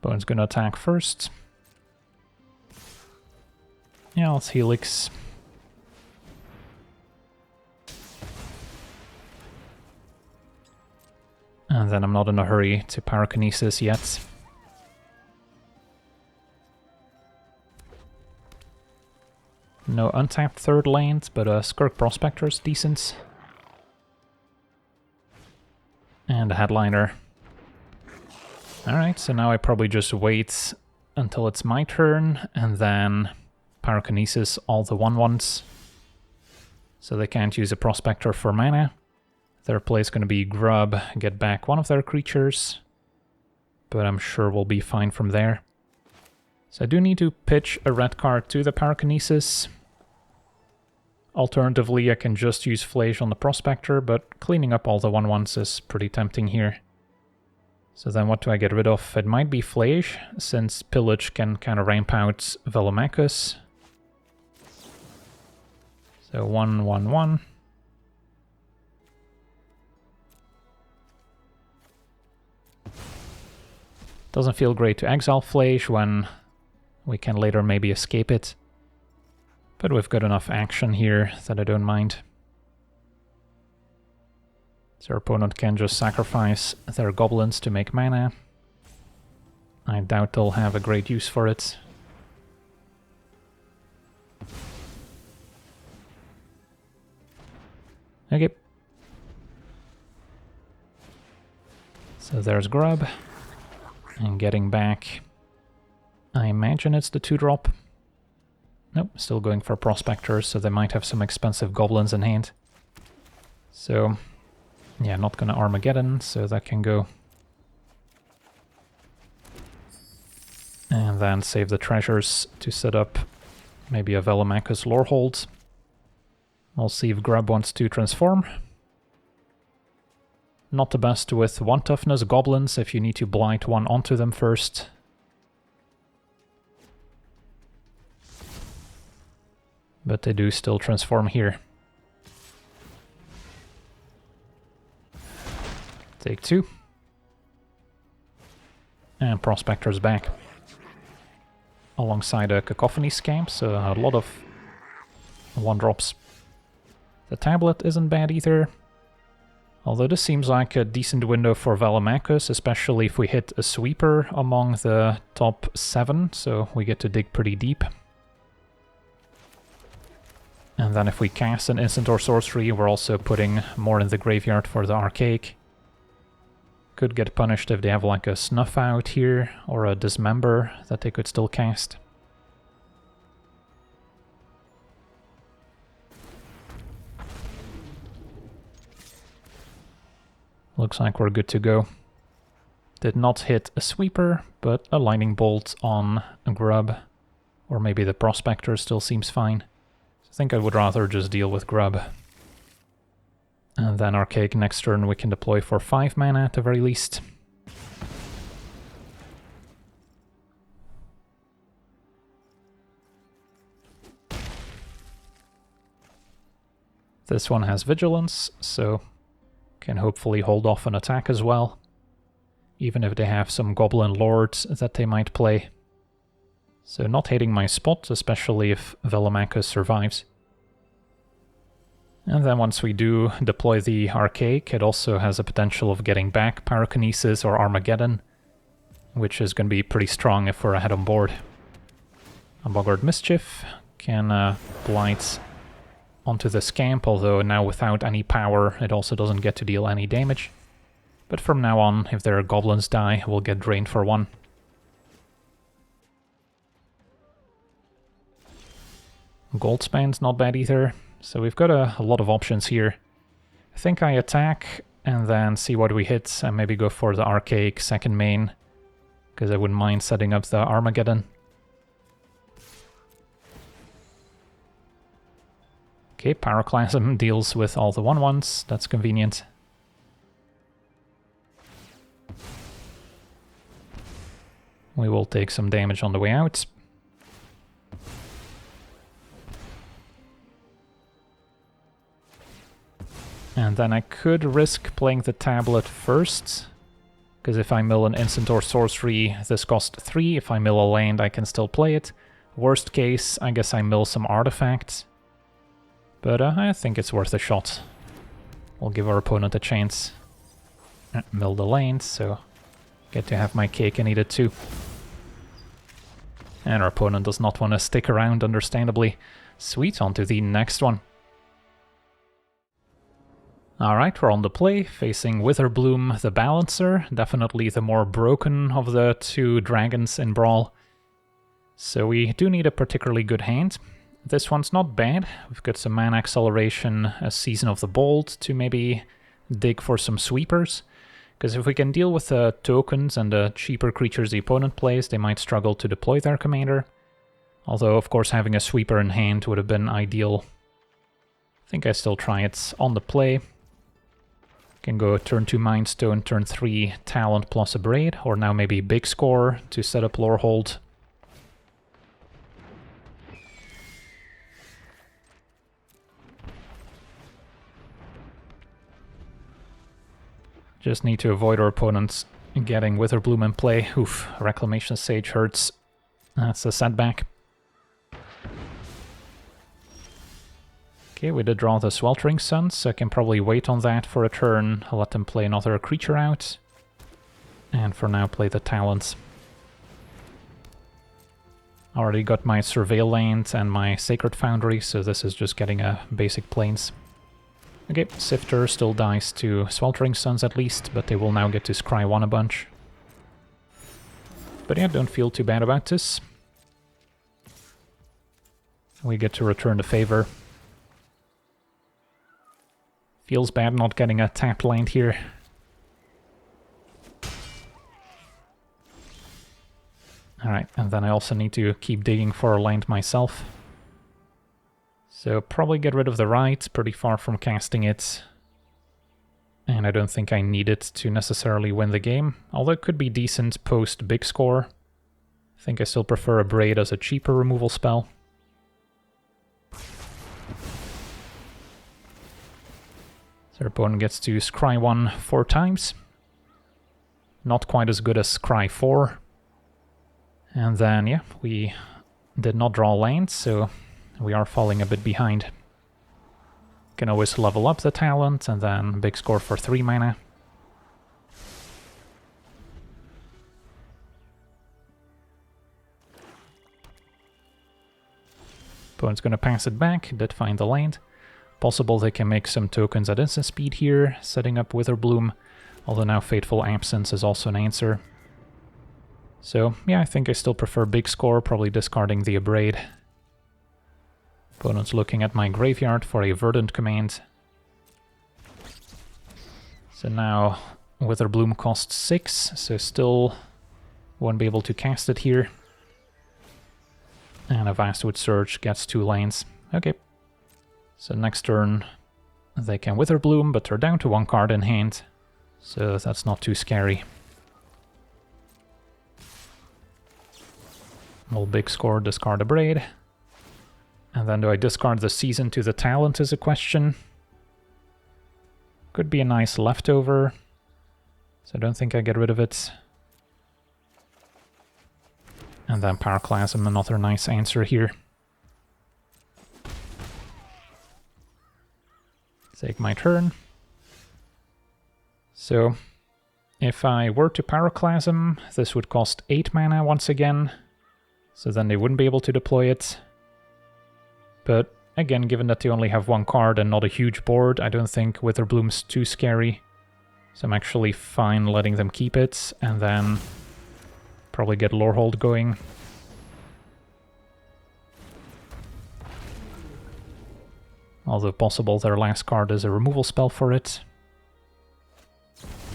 Bone's gonna attack first. Yeah, let's Helix. And then I'm not in a hurry to Pyrokinesis yet. No untapped third land, but a Skirk Prospector's decent. And a Headliner. Alright, so now I probably just wait until it's my turn, and then Pyrokinesis all the 1/1s. So they can't use a Prospector for mana. Their play is going to be Grub, get back one of their creatures, but I'm sure we'll be fine from there. So I do need to pitch a red card to the Pyrokinesis. Alternatively, I can just use Flage on the Prospector, but cleaning up all the 1/1s is pretty tempting here. So then what do I get rid of? It might be Flage, since Pillage can kind of ramp out Velomachus. So 1/1/1. Doesn't feel great to exile Flage when we can later maybe escape it. But we've got enough action here that I don't mind. So our opponent can just sacrifice their goblins to make mana. I doubt they'll have a great use for it. Okay. So there's Grub. And getting back, I imagine it's the 2-drop. Nope, still going for Prospectors, so they might have some expensive goblins in hand. So, yeah, not gonna Armageddon, so that can go. And then save the treasures to set up maybe a Velomachus Lorehold. We'll see if Grub wants to transform. Not the best with 1 toughness goblins if you need to blight one onto them first. But they do still transform here. Take 2. And Prospector's back. Alongside a Cacophony Scamp, so a lot of 1-drops. The tablet isn't bad either. Although this seems like a decent window for Velomachus, especially if we hit a sweeper among the top 7, so we get to dig pretty deep. And then if we cast an instant or sorcery, we're also putting more in the graveyard for the Archaic. Could get punished if they have like a Snuff Out here, or a Dismember that they could still cast. Looks like we're good to go. Did not hit a sweeper, but a lightning bolt on a Grub. Or maybe the Prospector still seems fine. I think I would rather just deal with Grub. And then Archaic next turn we can deploy for 5 mana at the very least. This one has Vigilance, so can hopefully hold off an attack as well, even if they have some Goblin Lords that they might play. So not hating my spot, especially if Velomachus survives. And then once we do deploy the Archaic, it also has a potential of getting back Pyrokinesis or Armageddon, which is going to be pretty strong if we're ahead on board. A Boggart Mischief can blight onto the Scamp, although now without any power it also doesn't get to deal any damage. But from now on, if their goblins die, we'll get drained for 1. Goldspan's not bad either, so we've got a lot of options here. I think I attack and then see what we hit and maybe go for the Archaic second main because I wouldn't mind setting up the Armageddon. Okay, Pyroclasm deals with all the 1/1s, that's convenient. We will take some damage on the way out. And then I could risk playing the tablet first, because if I mill an instant or sorcery, this costs 3. If I mill a land, I can still play it. Worst case, I guess I mill some artifacts. But I think it's worth a shot. We'll give our opponent a chance. Mill the land, so get to have my cake and eat it too. And our opponent does not want to stick around, understandably. Sweet, on to the next one. Alright, we're on the play, facing Witherbloom the Balancer, definitely the more broken of the 2 dragons in Brawl. So we do need a particularly good hand. This one's not bad. We've got some mana acceleration, a Season of the Bold to maybe dig for some sweepers. Because if we can deal with the tokens and the cheaper creatures the opponent plays, they might struggle to deploy their commander. Although, of course, having a sweeper in hand would have been ideal. I think I still try it on the play. Can go turn 2 Mind Stone, turn 3 Talent plus a Braid, or now maybe Big Score to set up Lorehold. Just need to avoid our opponents getting Witherbloom in play. Oof, Reclamation Sage hurts. That's a setback. Okay, we did draw the Sweltering Sun, so I can probably wait on that for a turn. I'll let them play another creature out. And for now, play the Talents. Already got my Surveil Land and my Sacred Foundry, so this is just getting a basic Plains. Okay, Sifter still dies to Sweltering Suns at least, but they will now get to Scry 1 a bunch. But yeah, don't feel too bad about this. We get to return the favor. Feels bad not getting a tapped land here. Alright, and then I also need to keep digging for a land myself. So probably get rid of the right, pretty far from casting it. And I don't think I need it to necessarily win the game, although it could be decent post Big Score. I think I still prefer a Braid as a cheaper removal spell. So our opponent gets to Scry 1 4 times. Not quite as good as Scry 4. And then, yeah, we did not draw land, so we are falling a bit behind. Can always level up the talent, and then Big Score for 3 mana. Opponent's gonna pass it back, did find the land. Possible they can make some tokens at instant speed here, setting up Witherbloom, although now Fateful Absence is also an answer. So, yeah, I think I still prefer Big Score, probably discarding the Abrade. Opponent's looking at my graveyard for a Verdant command. So now Witherbloom costs 6, so still won't be able to cast it here. And a Vastwood Surge gets 2 lands. Okay. So next turn they can Witherbloom, but they're down to 1 card in hand. So that's not too scary. We'll Big Score, discard a Braid. And then do I discard the Season to the Talent is a question. Could be a nice leftover. So I don't think I get rid of it. And then Pyroclasm, another nice answer here. Take my turn. So, if I were to Pyroclasm, this would cost 8 mana once again. So then they wouldn't be able to deploy it. But again, given that they only have 1 card and not a huge board, I don't think Witherbloom's too scary. So I'm actually fine letting them keep it, and then probably get Lorehold going. Although possible their last card is a removal spell for it.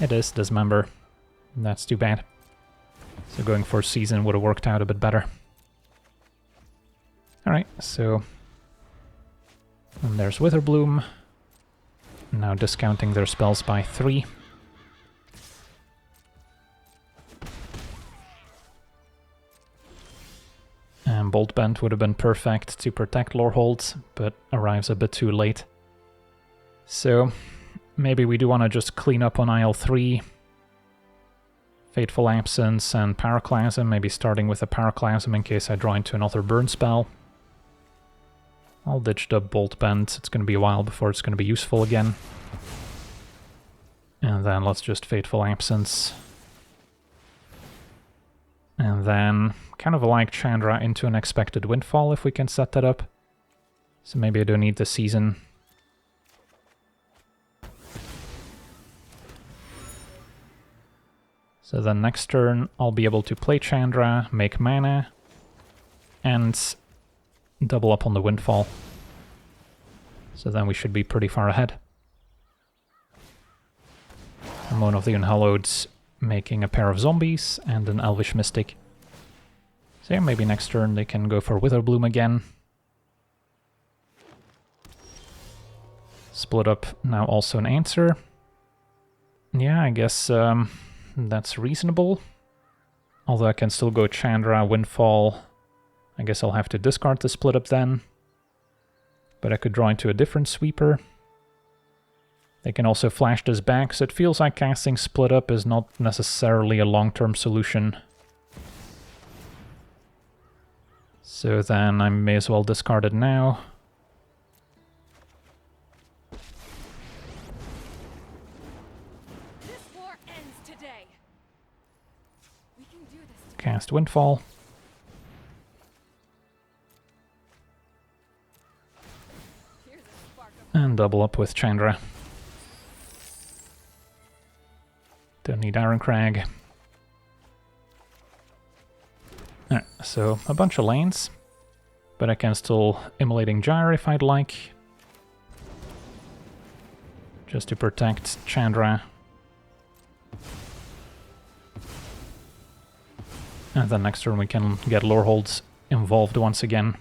It is, Dismember. That's too bad. So going for season would have worked out a bit better. Alright, so... And there's Witherbloom. Now discounting their spells by 3. And Bolt Bend would have been perfect to protect Lorehold, but arrives a bit too late. So maybe we do want to just clean up on aisle 3. Fateful Absence and Paraclasm, maybe starting with a Paraclasm in case I draw into another burn spell. I'll ditch the Bolt Bend, it's going to be a while before it's going to be useful again. And then let's just Fateful Absence. And then kind of like Chandra into an Expected Windfall if we can set that up. So maybe I don't need the season. So then next turn I'll be able to play Chandra, make mana, and double up on the Windfall. So then we should be pretty far ahead. Moan of the Unhallowed making a pair of zombies and an Elvish Mystic. So yeah, maybe next turn they can go for Witherbloom again. Split up now also an answer. Yeah, I guess that's reasonable. Although I can still go Chandra, Windfall. I guess I'll have to discard the split up then. But I could draw into a different sweeper. They can also flash this back, so it feels like casting split up is not necessarily a long-term solution. So then I may as well discard it now. This war ends today. We can do this. Cast Windfall. Here's a spark of And double up with Chandra. Don't need Iron Crag. Alright, so a bunch of lanes. But I can still Immolating Gyre if I'd like. Just to protect Chandra. And then next turn we can get Lorehold involved once again.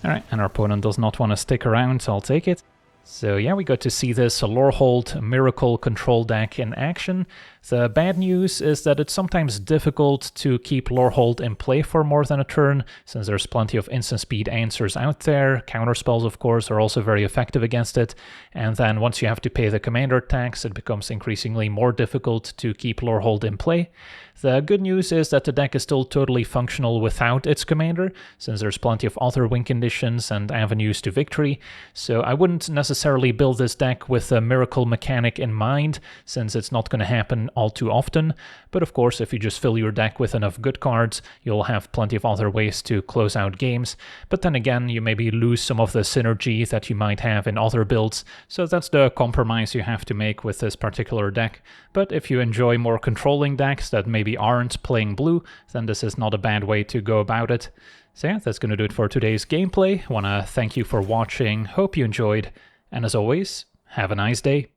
Alright, and our opponent does not want to stick around, so I'll take it. So yeah, we got to see this Lorehold Miracle control deck in action. The bad news is that it's sometimes difficult to keep Lorehold in play for more than a turn, since there's plenty of instant speed answers out there. Counterspells, of course, are also very effective against it. And then once you have to pay the commander tax, it becomes increasingly more difficult to keep Lorehold in play. The good news is that the deck is still totally functional without its commander, since there's plenty of other win conditions and avenues to victory. So I wouldn't necessarily build this deck with a miracle mechanic in mind, since it's not going to happen all too often. But of course, if you just fill your deck with enough good cards, you'll have plenty of other ways to close out games. But then again, you maybe lose some of the synergy that you might have in other builds, so that's the compromise you have to make with this particular deck. But if you enjoy more controlling decks that maybe aren't playing blue, then this is not a bad way to go about it. So yeah, that's going to do it for today's gameplay. I want to thank you for watching, hope you enjoyed, and as always, have a nice day.